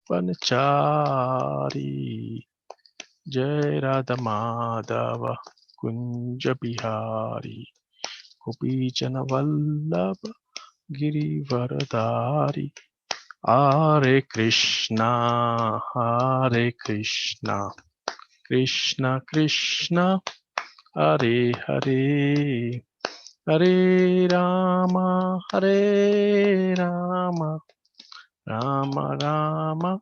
Vanachari Jai Radha Madhava Kunja Bihari Gopijana Vallabha Girivaradari Hare Krishna Hare Krishna Krishna Krishna Hare Hare Hare Rama Hare Rama Rama Rama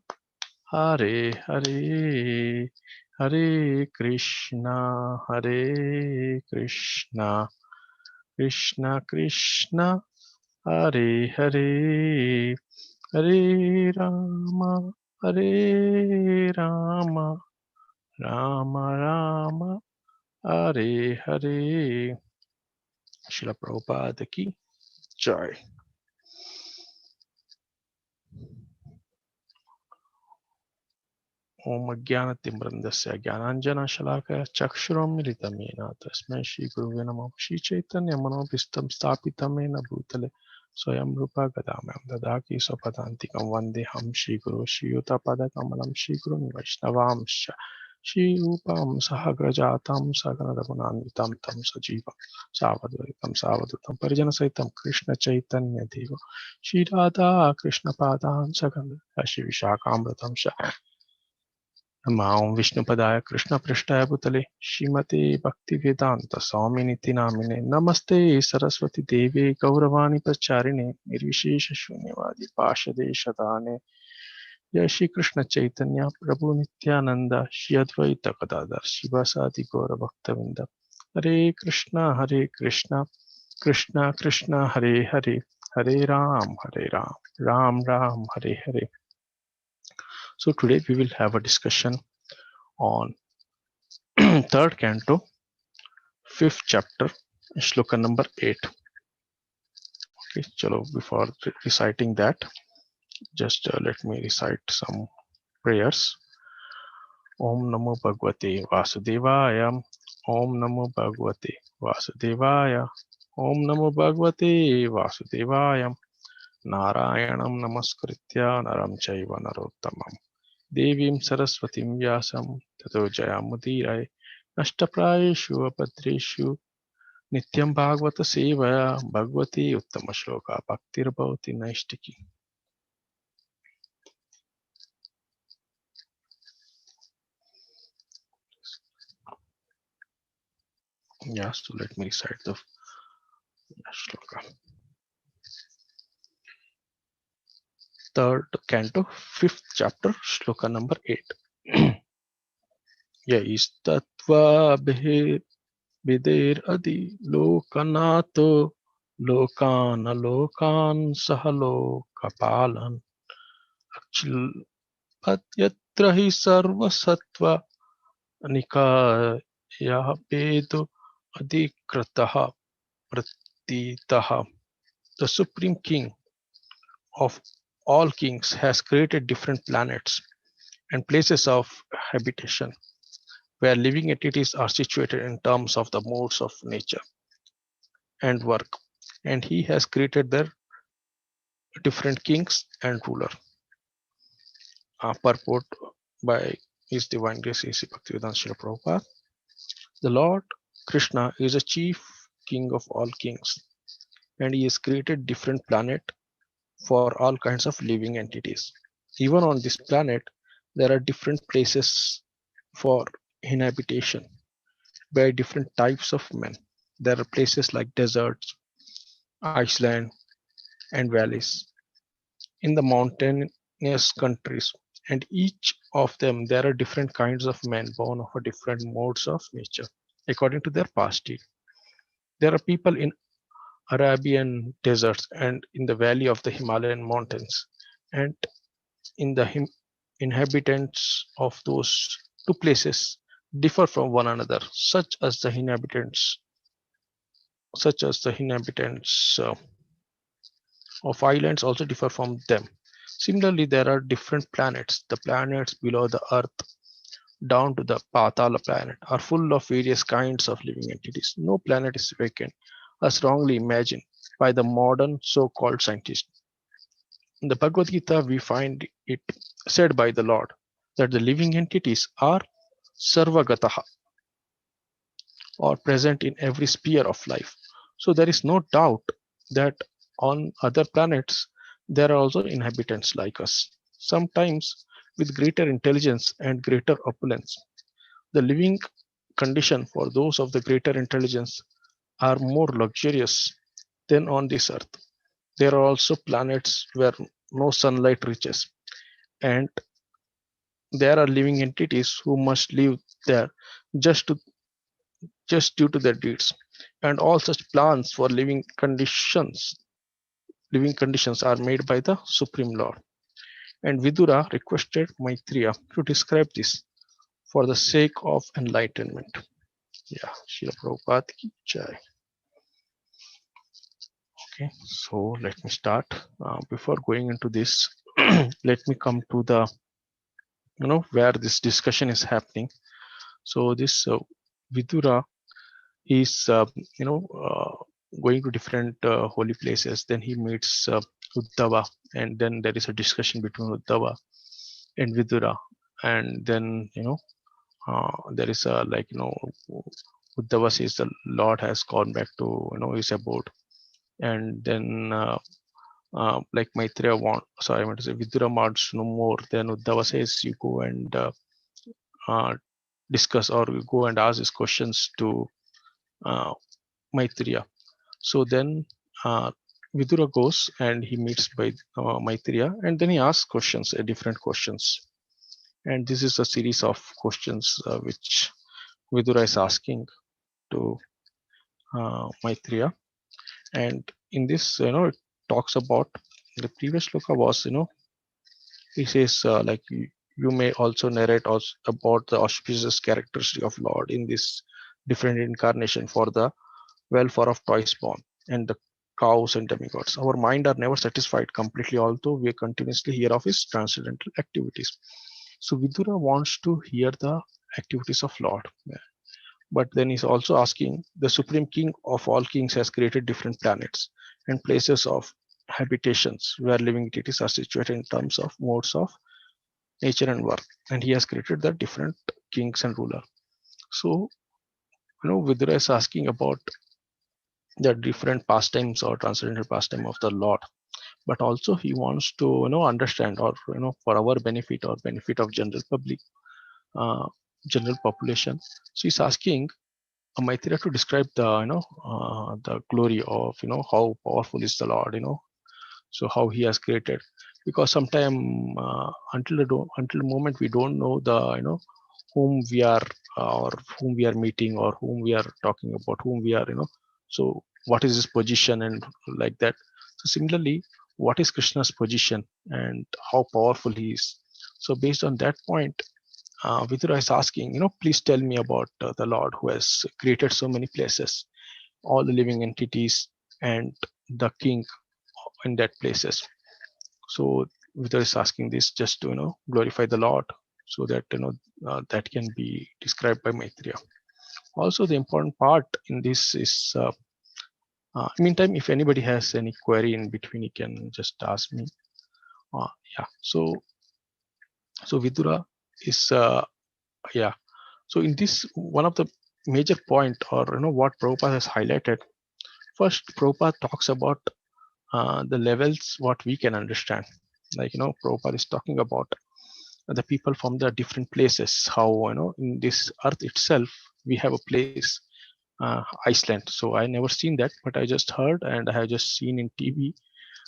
Hare Hare Hare Krishna Krishna Krishna Hare Hare Hare Rama Rama Rama Hare Hare. Srila Prabhupada ki jai. Om Jnanatimirandasya Jnananjana Shalakaya Chakshuram Militam Yena Tasmai Shri Guruve Namah Shri Chaitanya Manopistam Stapitam Yena Bhutale Swayam Rupa Gadamam Dadaki Swapadantikam Vandeham Shri Guru Shri Yuta Kamalam Shri Guru Vaishnavamsha Shri Rupam Sahagrajatam Saganadagunanvitam Tam Sajivam Savadutam Parijana Saitam Krishna Chaitanya Deva Shri Radha Krishna Padan Saganda Shri Vishakamratam Namo Vishnupadaya Krishna Prishtaya Bhutale Shrimate Bhaktivedanta Swaminithi Namine Namaste Saraswati Devi Gauravani Pracharine Nirvishesha Shunyavadi Pashadeshatane Jai Shri Krishna Chaitanya Prabhu Nityananda Shri Advaita Gadadhar Shivasadi Gaura Bhaktavinda Hare Krishna Krishna Krishna Hare Hare Hare Ram Ram Ram Hare Hare. So today we will have a discussion on third canto, fifth chapter, shloka number 8. Okay, chalo, before reciting that, just let me recite some prayers. Om Namo Bhagavate Vasudevaya. Om Namo Bhagavate Vasudevaya. Om Namo Bhagavate Vasudevaya. Narayanam Namaskritya Naram Chaiva Narottamam Devim Saraswatim Vyasam Tato Jayamudirai Nashtaprayeshu Apatreshu Nityam Bhagavata Sevaya Bhagavati Uttama Shloka Bhaktir Bhavati Naistiki. Yeah, so let me recite the shloka. Third canto, fifth chapter, shloka number 8. Ya istatva Vider adi lokanato lokana lokan sahalo kapalan akchil patyatra hi sarva sattva nikaya vedo adikrataha pratitaha. The Supreme King of all kings has created different planets and places of habitation where living entities are situated in terms of the modes of nature and work, and he has created their different kings and ruler. Purport by His Divine Grace A.C. Bhaktivedanta Srila Prabhupada. The Lord Krishna is a chief king of all kings, and he has created different planet for all kinds of living entities. Even on this planet, there are different places for inhabitation by different types of men. There are places like deserts, Iceland, and valleys. In the mountainous countries, and each of them there are different kinds of men born of a different modes of nature according to their past deed. There are people in Arabian deserts and in the valley of the Himalayan mountains, and in the inhabitants of those two places differ from one another, such as the inhabitants of islands also differ from them. Similarly, there are different planets. The planets below the earth down to the Patala planet are full of various kinds of living entities. No planet is vacant, as wrongly imagined by the modern so-called scientists. In the Bhagavad Gita, we find it said by the Lord that the living entities are sarvagataha, or present in every sphere of life. So there is no doubt that on other planets there are also inhabitants like us, sometimes with greater intelligence and greater opulence. The living condition for those of the greater intelligence are more luxurious than on this earth. There are also planets where no sunlight reaches, and there are living entities who must live there just to just due to their deeds. And all such plans for living conditions are made by the Supreme Lord. And Vidura requested Maitreya to describe this for the sake of enlightenment. Yeah, Srila Prabhupada ki jai. Okay, so let me start. Before going into this, let me come to the where this discussion is happening. So this Vidura is going to different holy places. Then he meets Uddhava, and then there is a discussion between Uddhava and Vidura, and then there is a Uddhava says the Lord has gone back to his abode, and then like Maitreya I want to say Vidura wants no more. Then Uddhava says you go and uh, discuss, or you go and ask these questions to uh, Maitreya. So then Vidura goes and he meets by Maitreya, and then he asks questions, different questions. And this is a series of questions which Vidura is asking to Maitreya. And in this, it talks about the previous sloka was, he says you may also narrate also about the auspicious characteristic of Lord in this different incarnation for the welfare of twice born and the cows and demigods. Our mind are never satisfied completely, although we continuously hear of his transcendental activities. So Vidura wants to hear the activities of Lord. But then he's also asking, the Supreme King of all kings has created different planets and places of habitations where living entities are situated in terms of modes of nature and work. And he has created the different kings and ruler. So, Vidura is asking about the different pastimes or transcendental pastime of the Lord, but also he wants to understand, or for our benefit or benefit of general public, uh, general population. So he's asking Maitreya to describe the glory of how powerful is the Lord, so how he has created, because sometime until the moment we don't know the whom we are or whom we are meeting, or whom we are talking about, whom we are so what is his position and like that. So similarly, what is Krishna's position and how powerful he is? So based on that point, Vidura is asking, please tell me about the Lord who has created so many places, all the living entities, and the king in that places. So Vidura is asking this just to glorify the Lord, so that that can be described by Maitreya. Also, the important part in this is, meantime, if anybody has any query in between, you can just ask me. Yeah. So Vidura is yeah. So in this, one of the major point, or what Prabhupada has highlighted. First, Prabhupada talks about the levels what we can understand. Like Prabhupada is talking about the people from the different places. How in this earth itself we have a place, Iceland. So I never seen that, but I just heard and I have just seen in TV.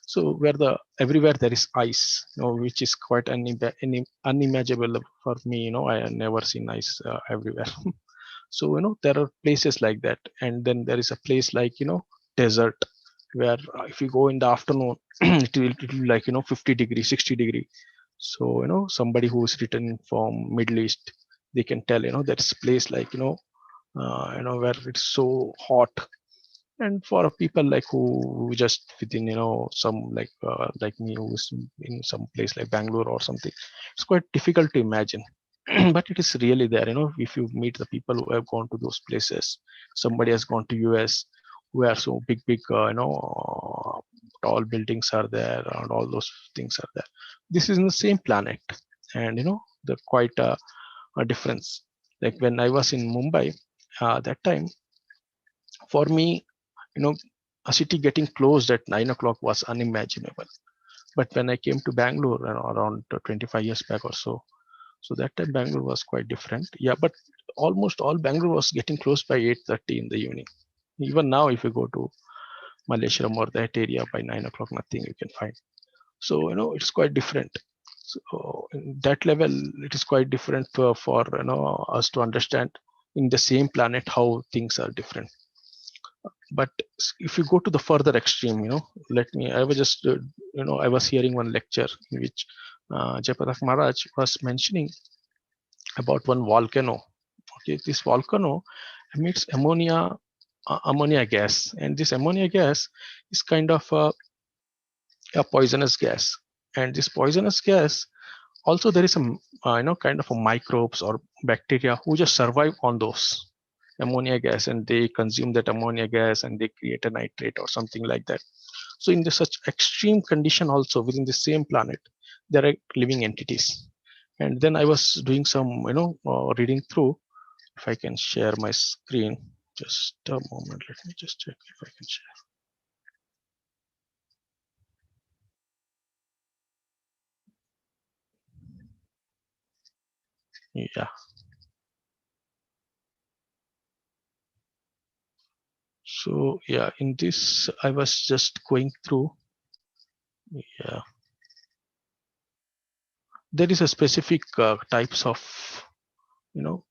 So where everywhere there is ice, which is quite unimaginable for me. I have never seen ice everywhere. So there are places like that, and then there is a place like desert, where if you go in the afternoon, it will be like 50 degree, 60 degree. So somebody who is written from Middle East, they can tell there's a place like where it's so hot. And for people like who just within some like me, who's in some place like Bangalore or something, it's quite difficult to imagine. But it is really there. If you meet the people who have gone to those places, somebody has gone to US, who are so big tall buildings are there and all those things are there. This is in the same planet, and the quite a difference. Like when I was in Mumbai, that time for me, you know, a city getting closed at 9 o'clock was unimaginable. But when I came to Bangalore around 25 years back or so, so that time Bangalore was quite different. Yeah, but almost all Bangalore was getting closed by 8:30 in the evening. Even now, if you go to Malaysia or that area by 9 o'clock, nothing you can find. So it's quite different. So in that level, it is quite different for us to understand in the same planet how things are different. But if you go to the further extreme, I was just I was hearing one lecture in which Jayapatak Maharaj was mentioning about one volcano. Okay, this volcano emits ammonia gas, and this ammonia gas is kind of a poisonous gas. And this poisonous gas, also there is some kind of a microbes or bacteria who just survive on those ammonia gas, and they consume that ammonia gas and they create a nitrate or something like that. So in such extreme condition, also within the same planet, there are living entities. And then I was doing some reading through. If I can share my screen, just a moment, let me just check if I can share. Yeah. So yeah, in this I was just going through. Yeah, there is a specific types of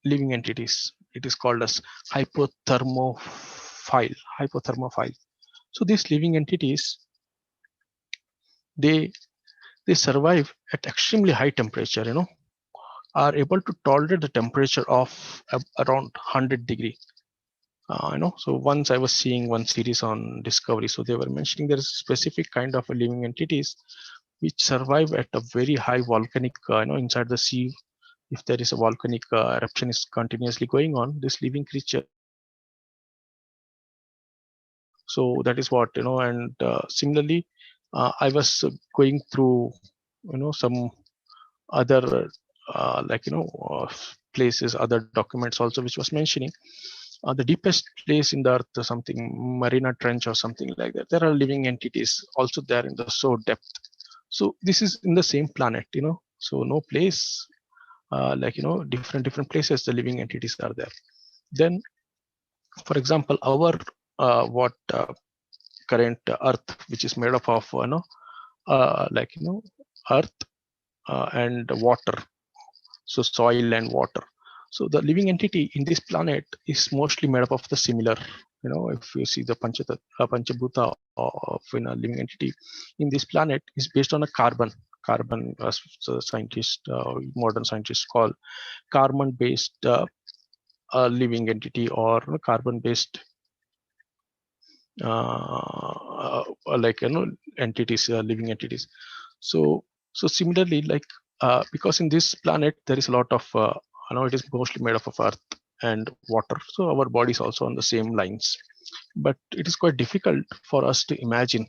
living entities. It is called as hypothermophile. So these living entities, they they survive at extremely high temperature, are able to tolerate the temperature of around 100 degree. So once I was seeing one series on Discovery, so they were mentioning there is a specific kind of living entities which survive at a very high volcanic, inside the sea. If there is a volcanic eruption is continuously going on, this living creature. So that is what, and similarly, I was going through, some other places, other documents also, which was mentioning the deepest place in the earth, something Marina Trench or something like that. There are living entities also there in the so depth. So this is in the same planet, so no place different places the living entities are there. Then, for example, our what current earth, which is made up of earth and water, so soil and water. So the living entity in this planet is mostly made up of the similar. If you see the Panchabhuta of a living entity in this planet is based on a carbon. Carbon, as the modern scientists call carbon-based living entity, or carbon-based entities, living entities. So similarly, because in this planet there is a lot of it is mostly made up of earth and water, so our body is also on the same lines. But it is quite difficult for us to imagine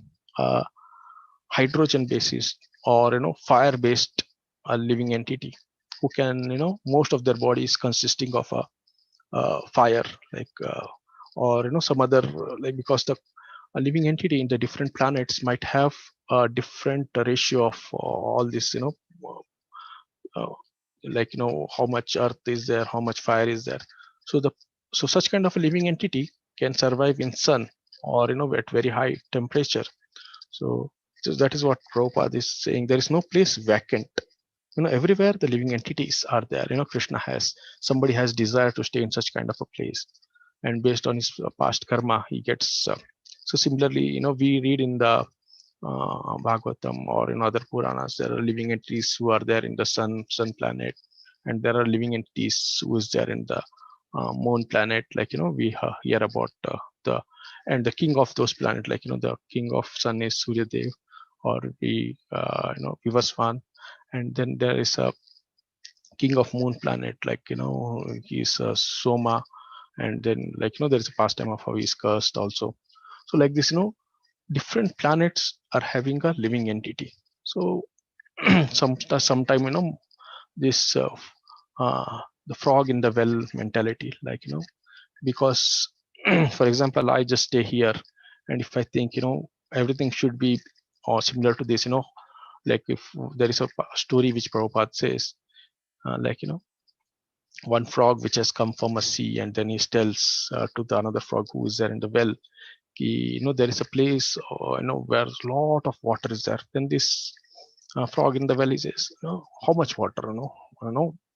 hydrogen basis or fire based living entity who can, most of their body is consisting of a fire, or some other, because the a living entity in the different planets might have a different ratio of all this, uh, how much earth is there, how much fire is there. So such kind of a living entity can survive in sun, or at very high temperature. So that is what Prabhupada is saying. There is no place vacant. Everywhere the living entities are there. Krishna has, somebody has desire to stay in such kind of a place, and based on his past karma, he gets. So similarly, we read in the Bhagavatam or in other Puranas, there are living entities who are there in the sun planet, and there are living entities who is there in the moon planet. We hear about the and the king of those planets, the king of sun is Surya Dev, or Vivaswan, and then there is a king of moon planet, he's Soma, and then there is a pastime of how he's cursed also. So like this, different planets are having a living entity. So sometime, this the frog in the well mentality, like, because for example, I just stay here, and if I think, everything should be or similar to this, like if there is a story which Prabhupada says, like, one frog which has come from a sea, and then he tells to the another frog who is there in the well, there is a place, where a lot of water is there. Then this frog in the well, he says, how much water,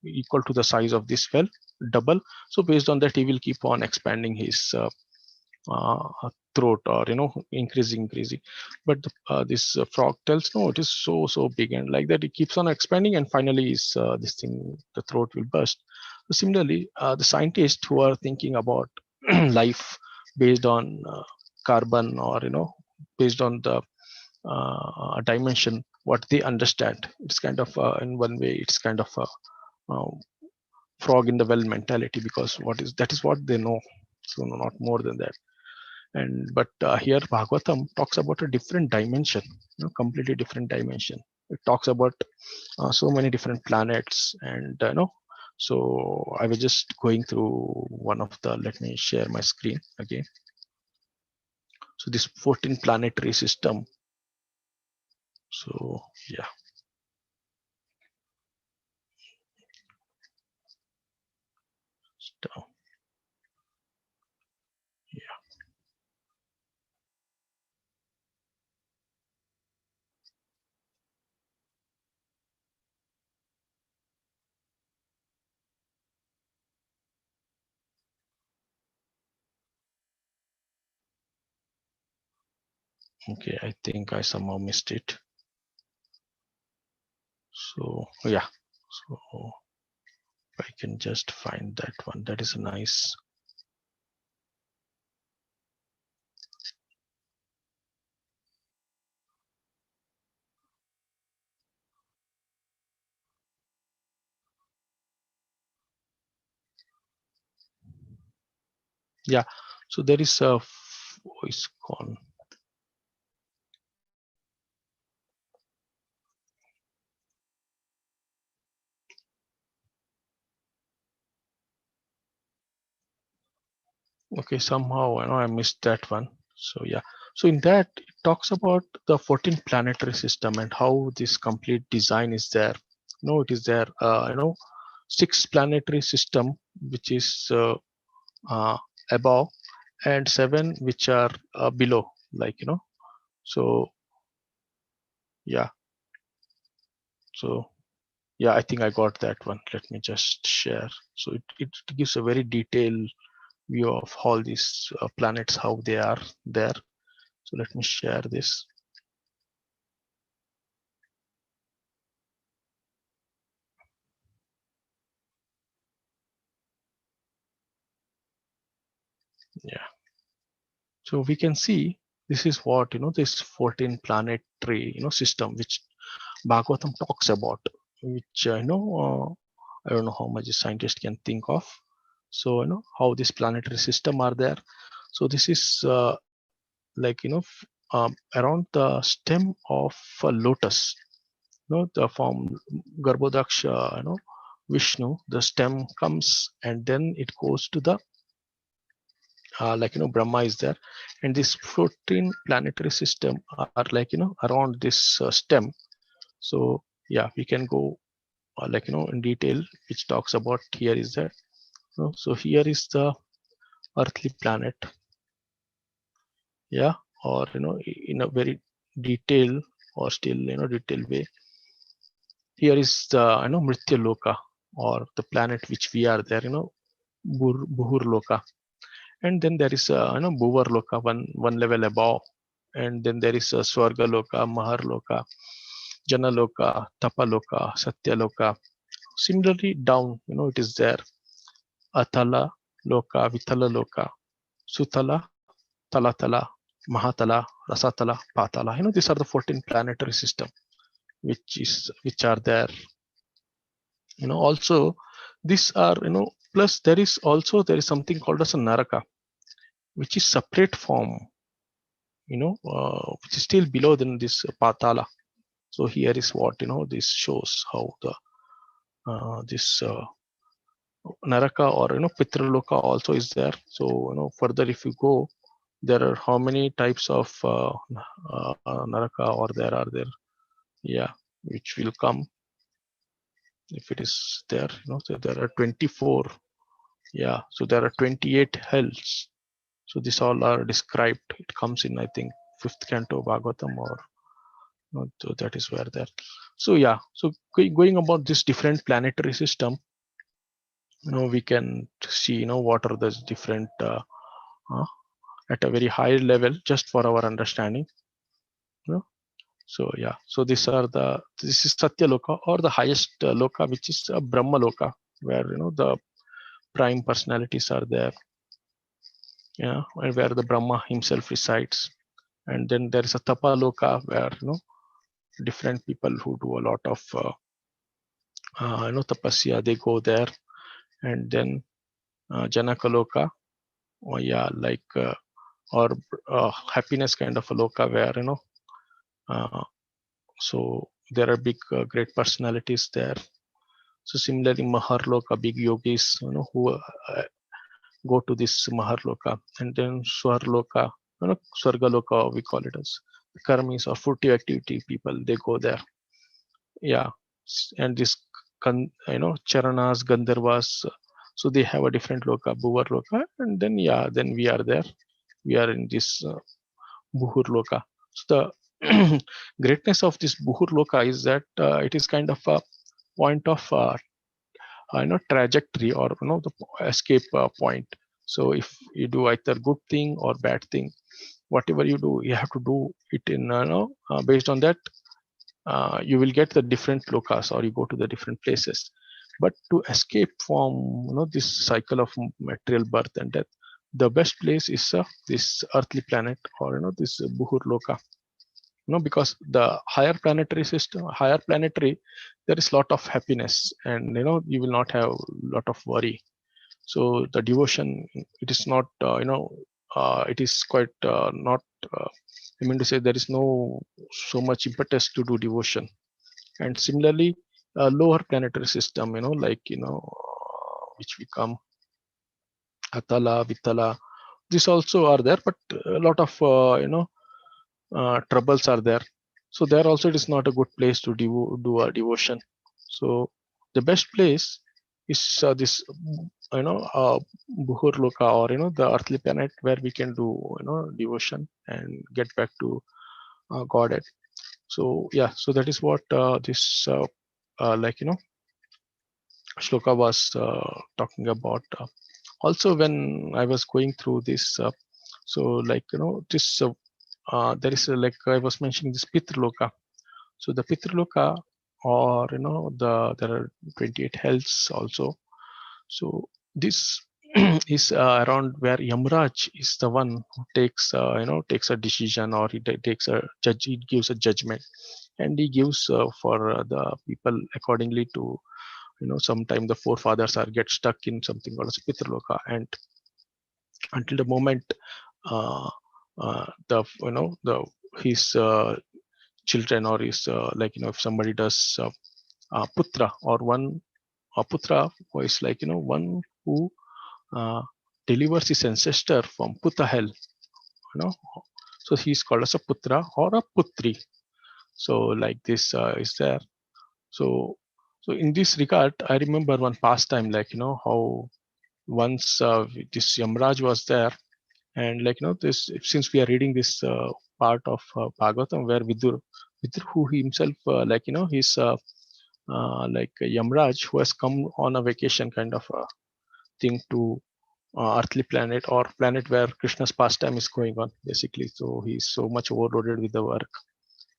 equal to the size of this well, double. So based on that, he will keep on expanding his throat, or increasing. But this frog tells, no, it is so big, and like that it keeps on expanding, and finally is this thing, the throat will burst. Similarly, the scientists who are thinking about life based on carbon, or based on the dimension what they understand, it's kind of in one way it's kind of a uh, frog in the well mentality, because that is what they know, so not more than that. And but here Bhagavatam talks about a different dimension, completely different dimension. It talks about so many different planets, and so I was just going through one of the, let me share my screen again. So this 14 planetary system. So yeah. So, yeah. Okay, I think I somehow missed it. So yeah, so I can just find that one. That is a nice. Yeah, so there is a ISKCON. Okay, somehow I missed that one. So yeah, so in that it talks about the 14 planetary system and how this complete design is there. It is there. 6 planetary system which is uh, above, and 7 which are below. Like so yeah. So yeah, I think I got that one. Let me just share. So it gives a very detailed view of all these planets, how they are there. So let me share this. Yeah. So we can see this is what, this 14 planetary, system which Bhagavatam talks about, which, I don't know how much a scientist can think of. So, how this planetary system are there. So this is like, around the stem of a lotus, the form Garbhodaksha, Vishnu, the stem comes, and then it goes to the like Brahma is there, and this 14 planetary system are like around this stem. So yeah, we can go like in detail, which talks about here is that so here is the earthly planet, yeah, or in a very detailed or still detailed way. Here is the Mritya Loka, or the planet which we are there, Buhur Loka. And then there is a Bhuvar Loka, one level above, and then there is a Swarga Loka, Mahar Loka, Jana Loka, Tapa Loka, Satya Loka. Similarly down, it is there Atala Loka, Vitala Loka, Sutala, Talatala, Mahatala, Rasatala, Patala. These are the 14 planetary system which are there. Also these are plus there is something called as a Naraka, which is separate from which is still below than this Patala. So here is what this shows how the this Naraka or Pitraloka also is there. So further if you go, there are how many types of Naraka or there are there, yeah, which will come if it is there. So there are 24, yeah. So there are 28 hells. So these all are described. It comes in I think 5th canto Bhagavatam or so that is where there. So yeah. So going about this different planetary system, we can see what are the different uh, at a very high level just for our understanding. So yeah, so this is Satya Loka or the highest Loka, which is Brahma Loka, where the prime personalities are there, yeah, and where the Brahma himself resides. And then there is a Tapa Loka where different people who do a lot of tapasya, they go there. And then Janaka Loka, or yeah, like or happiness kind of a Loka where uh, so there are big great personalities there. So similarly, Maharloka, big yogis, who go to this Maharloka, and then Swarloka, Swargaloka, we call it as karmis or furtive activity people. They go there, yeah, and this, Charanas, Gandharvas. So they have a different loka, Bhuvar Loka, and then yeah, then we are there. We are in this Buhur Loka. So the greatness of this Buhur Loka is that it is kind of a point of trajectory or the escape point. So if you do either good thing or bad thing, whatever you do, you have to do it in based on that. You will get the different lokas or you go to the different places. But to escape from this cycle of material birth and death, the best place is this earthly planet or this Buhur Loka. Because the higher planetary system, higher planetary, there is lot of happiness, and you will not have lot of worry. So the devotion, it is not it is quite not I mean to say, there is no so much impetus to do devotion. And similarly, lower planetary system, like which we come Atala, Vitala, these also are there, but a lot of troubles are there. So there also it is not a good place to do a devotion. So the best place is this Buhur Loka, or the earthly planet, where we can do devotion and get back to Godhead. So yeah, so that is what this like shloka was talking about. Also, when I was going through this, so like this there is like I was mentioning this Pitraloka. So the Pitraloka, or there are 28 hells also. So this is around where Yamraj is the one who takes takes a decision, or he takes a judge. He gives a judgment, and he gives for the people accordingly to sometime the forefathers are get stuck in something called as Pitraloka, and until the moment the the his children, or his if somebody does putra, or one putra who is one who uh, delivers his ancestor from Puta hell, so he's called as a putra or a putri. So like this is there. So so in this regard, I remember one pastime, like how once this Yamraj was there, and this, since we are reading this part of Bhagavatam, where Vidur who himself he's like Yamraj, who has come on a vacation kind of thing to earthly planet, or planet where Krishna's pastime is going on basically. So he's so much overloaded with the work,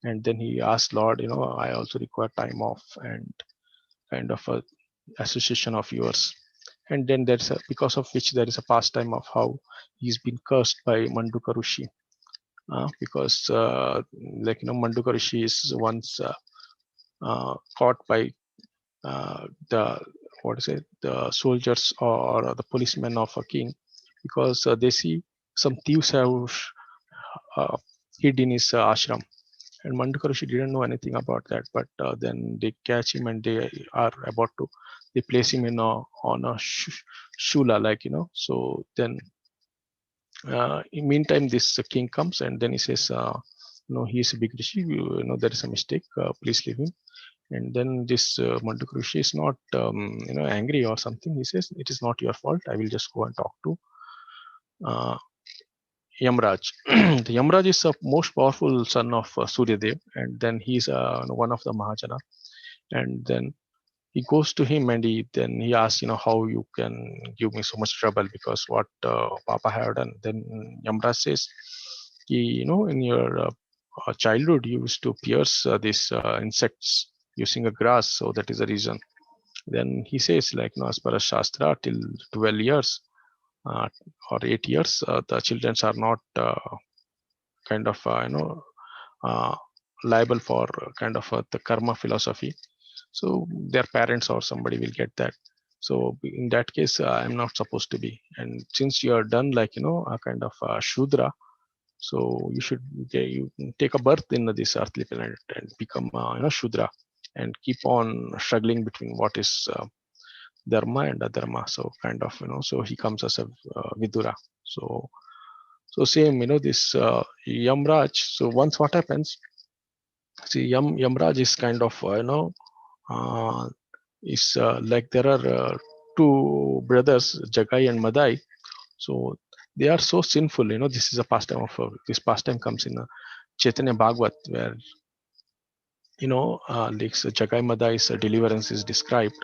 and then he asked Lord, I also require time off and kind of a association of yours. And then there's because of which there is a pastime of how he's been cursed by Manduka Rishi, because Manduka Rishi is once caught by the what is it, the soldiers or the policemen of a king, because they see some thieves have hid in his ashram. And Mandukya Rishi didn't know anything about that, but then they catch him and they are about to, they place him in on a shula, like, So then, in meantime, this king comes and then he says, no, he is a big rishi. There is a mistake. Please leave him. And then this Mandukya Rishi is not, angry or something. He says, it is not your fault. I will just go and talk to uh, Yamraj. The Yamraj is the most powerful son of Suryadev, and then he's one of the Mahajana. And then he goes to him and he asks, how you can give me so much trouble because what Papa had done. Then Yamraj says, in your childhood, you used to pierce these insects using a grass, so that is the reason. Then he says, like, as per a Shastra, till 12 years uh, or 8 years, the children are not kind of uh, liable for kind of the karma philosophy, so their parents or somebody will get that. So in that case, I'm not supposed to be, and since you are done, like, a kind of shudra, so you should you take a birth in this earthly planet and become shudra, and keep on struggling between what is dharma and adharma. So kind of, so he comes as a vidura. So same, this Yamraj. So once what happens, see, Yamraj is kind of, uh, is like there are two brothers, Jagai and Madai. So they are so sinful. This is a pastime of this pastime comes in Chaitanya Bhagavat, where like Jagai Madai's deliverance is described.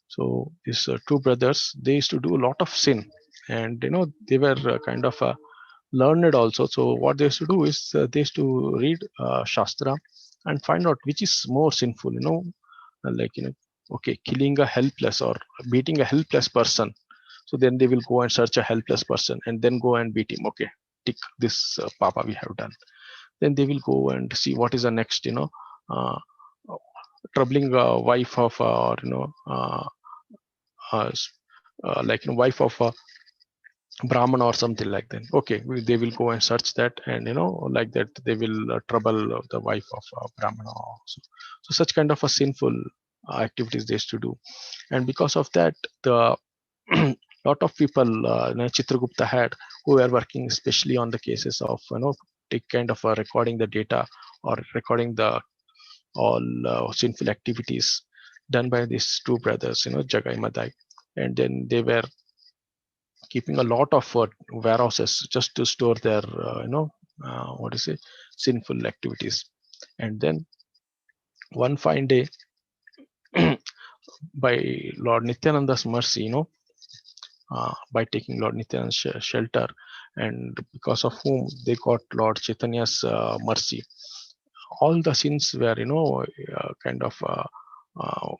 So these two brothers, they used to do a lot of sin, and they were kind of learned also. So what they used to do is they used to read Shastra and find out which is more sinful. Like, okay, killing a helpless or beating a helpless person. So then they will go and search a helpless person and then go and beat him. Okay, tick this papa we have done. Then they will go and see what is the next, uh, troubling wife of or uh, like, wife of a Brahman or something like that. Okay, they will go and search that, and like that they will trouble the wife of Brahman also. So such kind of a sinful activities they used to do, and because of that, the lot of people Chitragupta had, who were working especially on the cases of take kind of recording the data or recording the all sinful activities done by these two brothers, Jagai Madai, and then they were keeping a lot of warehouses just to store their what is it, sinful activities. And then one fine day, by Lord Nityananda's mercy, by taking Lord Nityananda's shelter, and because of whom they got Lord Chaitanya's mercy, all the sins were kind of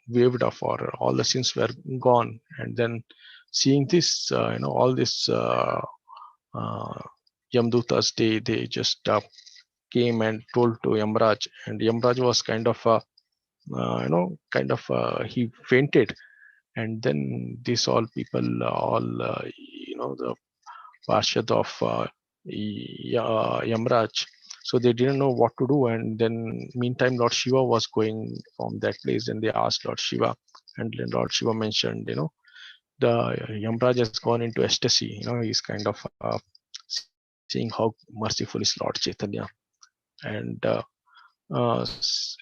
waved off, or all the sins were gone. And then seeing this, all this uh, Yamdutas, they just came and told to Yamraj, and Yamraj was kind of he fainted. And then these all people, all the Parshad of Yamraj, so they didn't know what to do. And then meantime, Lord Shiva was going from that place, and they asked Lord Shiva, and then Lord Shiva mentioned, the Yamraj has gone into ecstasy. He's kind of seeing how merciful is Lord Chaitanya. And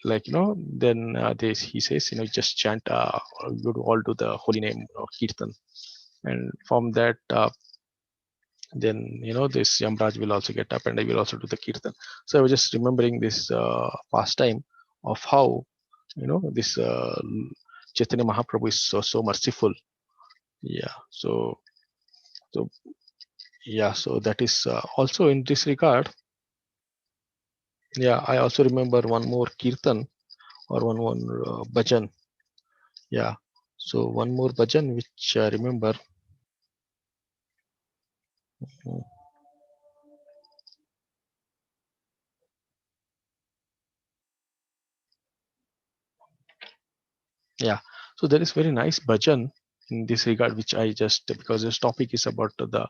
like, then he says, just chant, you all do the holy name of Kirtan. And from that, then this Yamraj will also get up and I will also do the Kirtan. So I was just remembering this pastime of how this Chaitanya Mahaprabhu is so merciful. Yeah. So yeah, so that is also in this regard. Yeah, I also remember one more Kirtan, or one bhajan. Yeah. So one more bhajan which I remember. Mm, yeah. So there is very nice bhajan in this regard, which I just, because this topic is about the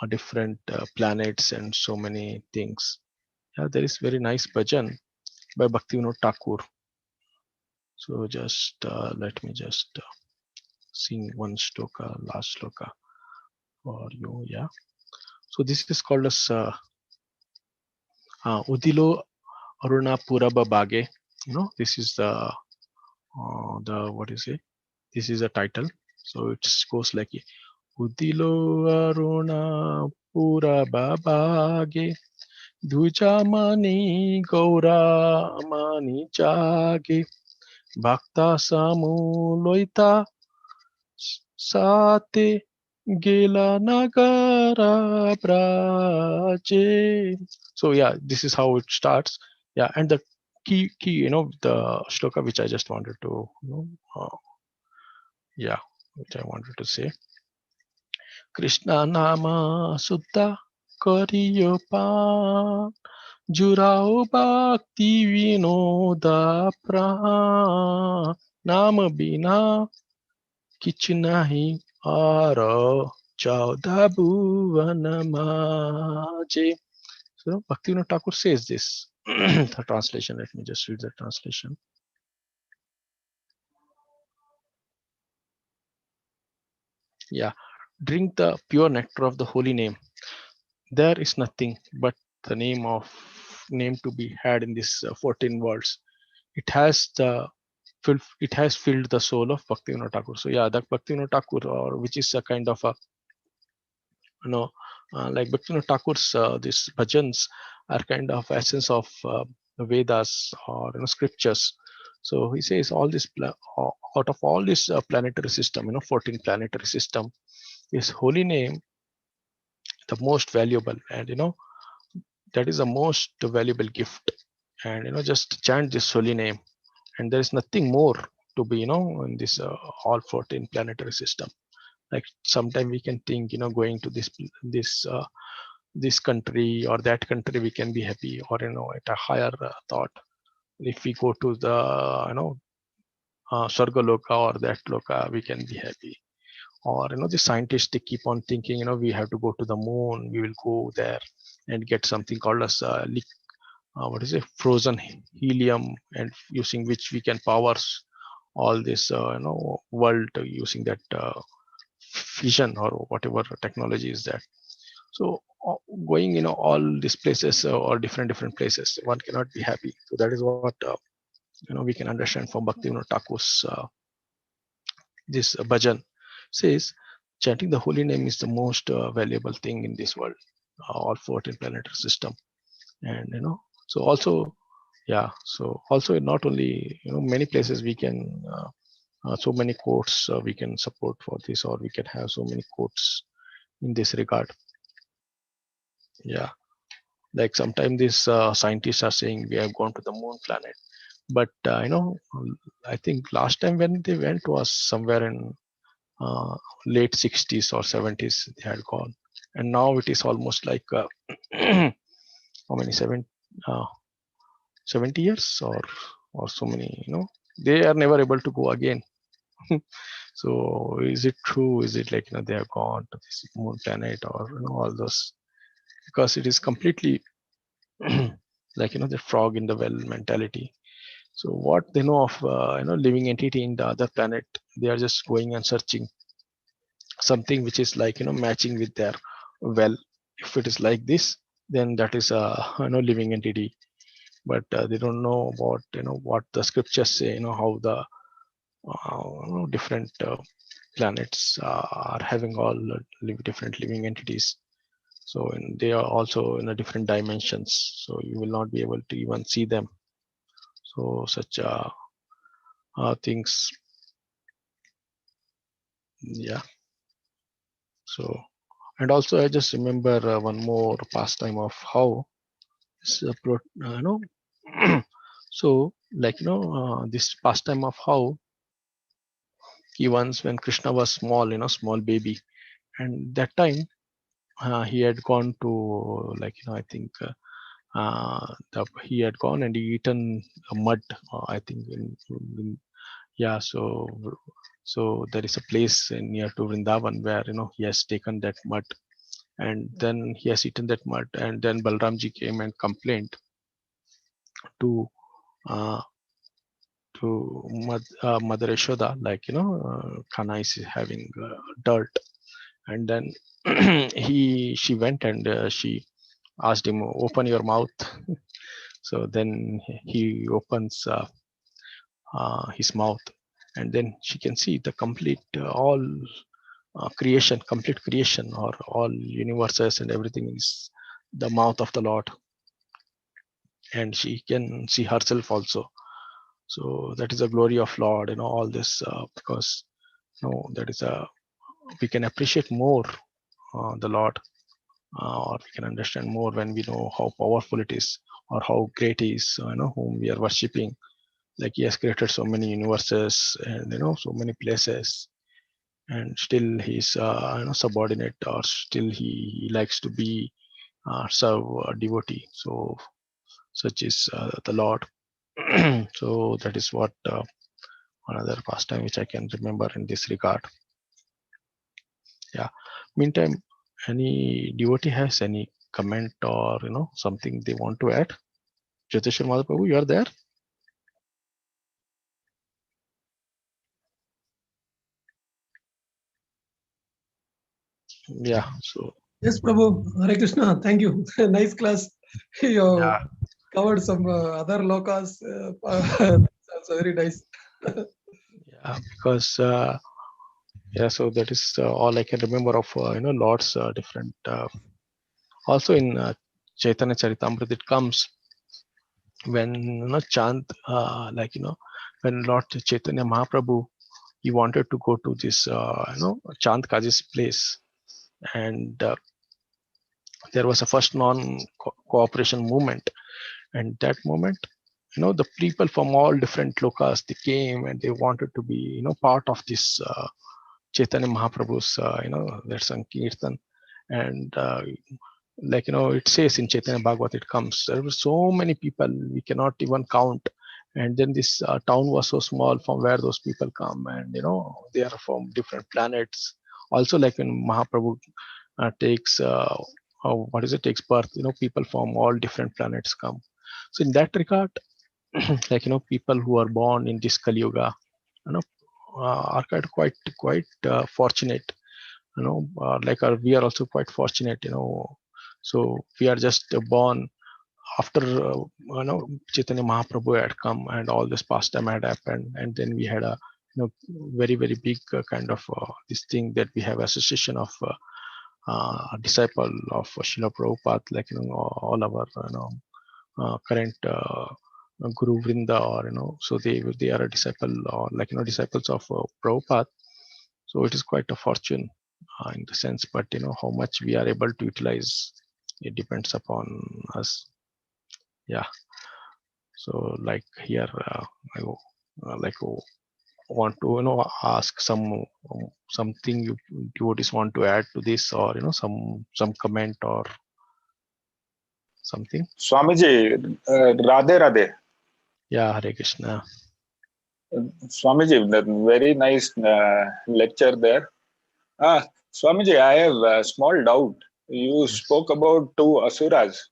different planets and so many things. Yeah, there is very nice bhajan by Bhaktivinoda Thakur. So just let me just sing one shloka, last shloka for you. Yeah. So this is called as Udilo Aruna Puraba Bage. This is the what is it? This is a title. So it goes like Udilo Aruna Puraba Bage Dujamani Gaura Mani Jage Bhakta Samuloita Sate Gela Nagara Braje. So yeah, this is how it starts. Yeah, and the key, the shloka which I just wanted to, yeah, which I wanted to say. Krishna Nama Sutta Kariyo Pa Jurao Bhakti Vinoda Pra Nama Bina Kichnahi Aro Chauda Bhuvana Maje. So Bhaktivinoda Thakur says this. The translation, let me just read the translation. Yeah. Drink the pure nectar of the holy name. There is nothing but the name to be had in this 14 worlds. It has filled the soul of Bhaktivinoda Thakur. So yeah, that Bhaktivinoda Thakur, or which is a kind of a you know like Bhaktivinoda Thakur's these bhajans are kind of essence of Vedas or scriptures. So he says all this out of all this planetary system, 14 planetary system, his holy name the most valuable, and that is the most valuable gift. And just chant this holy name, and there is nothing more to be in this all 14 planetary system. Like sometime we can think going to this country or that country we can be happy, or at a higher thought, if we go to the Sarga Loka or that Loka we can be happy. Or the scientists, they keep on thinking we have to go to the moon, we will go there and get something called as what is it, frozen helium, and using which we can power all this world using that fission or whatever technology is that. So going all these places or different places, one cannot be happy. So that is what we can understand from Bhaktivinoda Thakur's this bhajan. Says chanting the holy name is the most valuable thing in this world, all 14 planetary system. And so also, yeah, so also not only many places we can so many quotes we can support for this, or we can have so many quotes in this regard. Yeah, like sometimes these scientists are saying we have gone to the moon planet, but I think last time when they went was somewhere in uh, late 60s or 70s they had gone, and now it is almost like how many 70 years or so many, they are never able to go again. So is it true, is it like they have gone to this moon planet, or all those, because it is completely like the frog in the well mentality. So what they know of living entity in the other planet, they are just going and searching something which is like matching with their well. If it is like this, then that is a living entity. But they don't know about what the scriptures say, how the different planets are having all different living entities. So they are also in a different dimensions, so you will not be able to even see them. So such things. Yeah. So, and also I just remember one more pastime of how this, so like this pastime of how he once, when Krishna was small, small baby, and that time he had gone to, like I think he had gone and he eaten mud. I think yeah. So there is a place near to Vrindavan where he has taken that mud, and then he has eaten that mud, and then Balramji came and complained to uh, Mother Yashoda, like, Kana is having dirt, and then she went and she asked him, open your mouth. So then he opens his mouth, and then she can see the complete all creation, complete creation, or all universes and everything is the mouth of the Lord, and she can see herself also. So that is the glory of Lord, all this, because that is a, we can appreciate more the Lord, or we can understand more when we know how powerful it is, or how great he is, whom we are worshipping. Like he has created so many universes, and so many places, and still he's subordinate, or still he likes to be serve a devotee. So such is the Lord. So that is what another pastime which I can remember in this regard. Yeah. Meantime, any devotee has any comment or something they want to add? Jyotishwar Madhaprabhu, you are there? Yeah. So Yes, Prabhu. Hare Krishna. Thank you. Nice class. You yeah, covered some other lokas. That's very nice. yeah, because yeah, so that is all I can remember of Lord's different. Also in Chaitanya Charitamrita, it comes when chant, like when Lord Chaitanya Mahaprabhu, he wanted to go to this Chand Kaji's place, and there was a first non-cooperation movement, and that moment, the people from all different lokas, they came and they wanted to be part of this Chaitanya Mahaprabhu's that Sankirtan, and like it says in Chaitanya Bhagavat, it comes, there were so many people we cannot even count, and then this town was so small from where those people come, and they are from different planets. Also, like when Mahaprabhu takes what is it, takes birth, people from all different planets come. So in that regard, like people who are born in this Kali Yuga, you know are quite fortunate, like we are also quite fortunate, so we are just born after Chaitanya Mahaprabhu had come and all this pastime had happened, and then we had a very very big kind of this thing that we have association of disciple of Srila Prabhupada, like all our current Guru Vrinda, or so they are a disciple, or like disciples of Prabhupada. So it is quite a fortune in the sense, but how much we are able to utilize, it depends upon us. Yeah. So like here, I like want to ask something you devotees want to add to this, or some comment or something. Swamiji, Radhe Radhe. Yeah, Hare Krishna. Swamiji, that very nice lecture there. Swamiji, I have a small doubt. You Yes. spoke about two asuras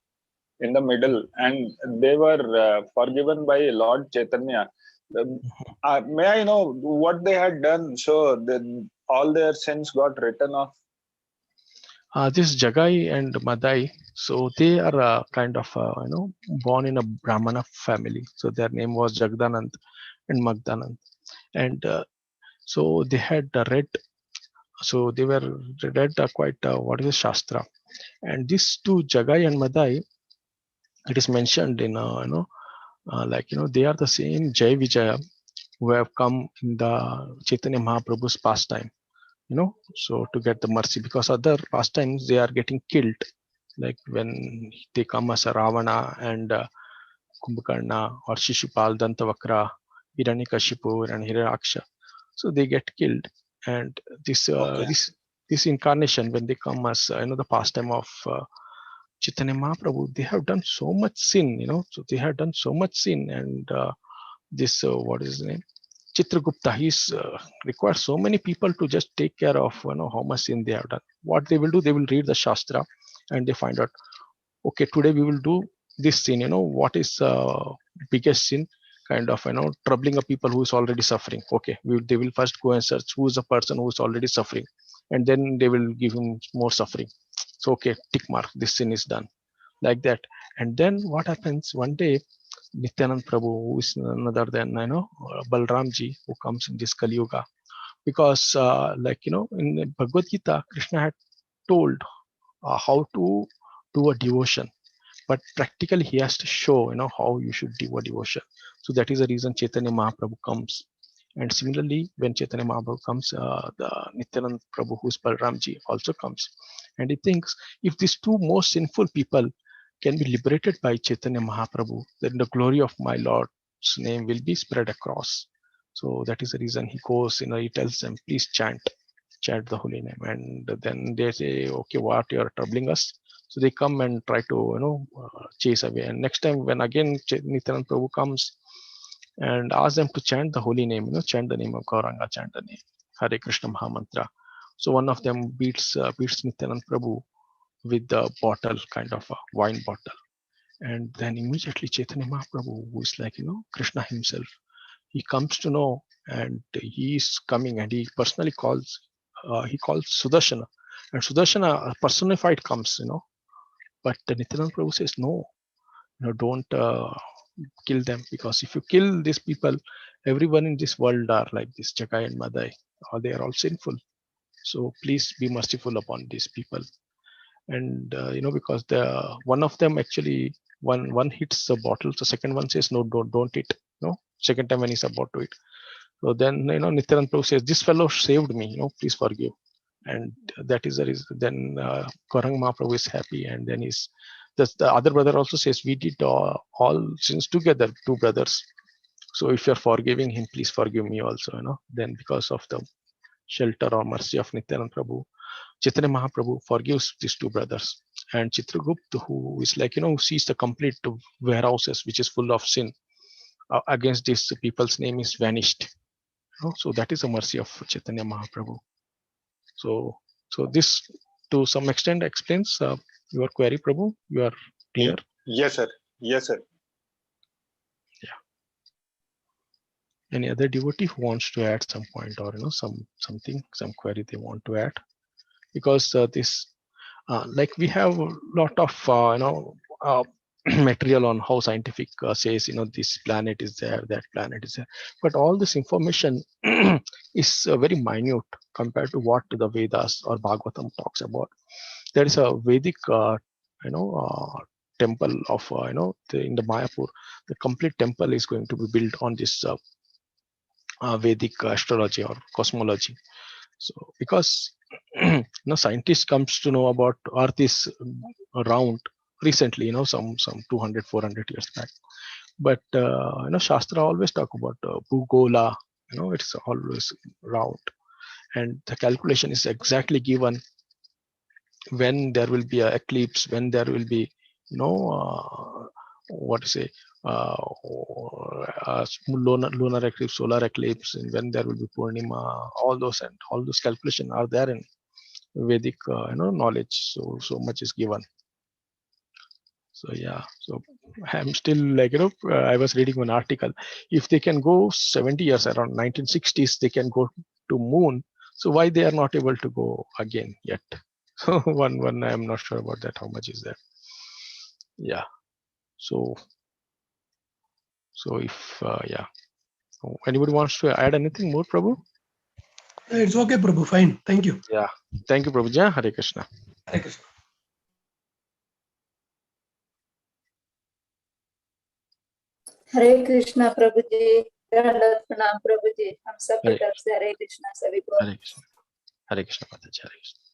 in the middle, and they were forgiven by Lord Chaitanya. May I know what they had done so that all their sins got written off? This Jagai and Madai, so they are kind of born in a Brahmana family. So their name was Jagdanand and Magdanand, and so they had read. So they were read quite what is a Shastra, and these two Jagai and Madai, it is mentioned in like they are the same Jai Vijaya who have come in the Chaitanya Mahaprabhu's pastime. So to get the mercy, because other pastimes they are getting killed, like when they come as a Ravana and Kumbhakarna or Shishupal, Dantavakra, Hiranyakashipu and Hiranyaksha. So they get killed, and this Okay. this incarnation, when they come as the pastime of Chaitanya Mahaprabhu, they have done so much sin, so they have done so much sin, and this what is his name? Chitragupta, he's requires so many people to just take care of how much sin they have done. What they will do, they will read the Shastra and they find out, okay, today we will do this sin. What is biggest sin? Kind of troubling a people who is already suffering. Okay, they will first go and search who is the person who is already suffering, and then they will give him more suffering. So okay, tick mark, this sin is done, like that. And then what happens one day? Nityanand Prabhu, who is none other than Balramji, who comes in this Kali Yuga, because in the Bhagavad Gita, Krishna had told how to do a devotion, but practically he has to show how you should do a devotion. So that is the reason Chaitanya Mahaprabhu comes. And similarly, when Chaitanya Mahaprabhu comes, the Nityanand Prabhu, who is Balramji, also comes, and he thinks, if these two most sinful people can be liberated by Chaitanya Mahaprabhu, then the glory of my Lord's name will be spread across. So that is the reason he goes, he tells them, please chant the holy name. And then they say, okay, what, you are troubling us? So they come and try to, chase away. And next time when again Nityanand Prabhu comes and asks them to chant the holy name, chant the name of Gauranga, chant the name Hare Krishna Mahamantra. So one of them beats Nityanand Prabhu with the bottle, kind of a wine bottle. And then immediately Chaitanya Mahaprabhu, who is like, Krishna himself, he comes to know, and he is coming, and he personally calls Sudarshana. And Sudarshana personified comes, but Nityanand Prabhu says, no, don't kill them, because if you kill these people, everyone in this world are like this, Jagai and Madai, or they are all sinful. So please be merciful upon these people. And because the one of them actually one hits the bottle, the second one says, no, don't eat. Second time when he's about to eat. So then Nityanand Prabhu says, this fellow saved me, please forgive. And that is the reason. Then Gauranga Mahaprabhu is happy, and then the other brother also says, we did all sins together, two brothers. So if you're forgiving him, please forgive me also. Then because of the shelter or mercy of Nityanand Prabhu, Chaitanya Mahaprabhu forgives these two brothers. And Chitragupta, who is like, who sees the complete warehouses which is full of sin against these people's name is vanished. So that is the mercy of Chaitanya Mahaprabhu. So this to some extent explains your query, Prabhu. You are clear? Yes, sir. Yes, sir. Yeah. Any other devotee who wants to add some point, or some query they want to add? Because this like we have a lot of material on how scientific says this planet is there, that planet is there, but all this information is very minute compared to what the Vedas or Bhagavatam talks about. There is a Vedic temple of in the Mayapur. The complete temple is going to be built on this Vedic astrology or cosmology. So because scientists comes to know about Earth is round recently, some 200, 400 years back. But Shastra always talk about Bhugola, it's always round. And the calculation is exactly given when there will be an eclipse, when there will be, what to say, lunar eclipse, solar eclipse, and when there will be Purnima, all those calculations are there in Vedic knowledge. So much is given. So yeah, so I'm still like I was reading one article. If they can go 70 years, around 1960s, they can go to moon. So why they are not able to go again yet? So one I'm not sure about that. How much is that? Yeah. So if yeah, anybody wants to add anything more, Prabhu? It's okay, Prabhu. Fine. Thank you. Yeah. Thank you, Prabhu. Jai Hare Krishna. Hare Krishna. हरे कृष्णा प्रभु जी, प्रणाम प्रभु जी, हम सब की तरफ से हरे कृष्णा सभी को। Hare Krishna. Hare Krishna, Mataji. Hare Krishna.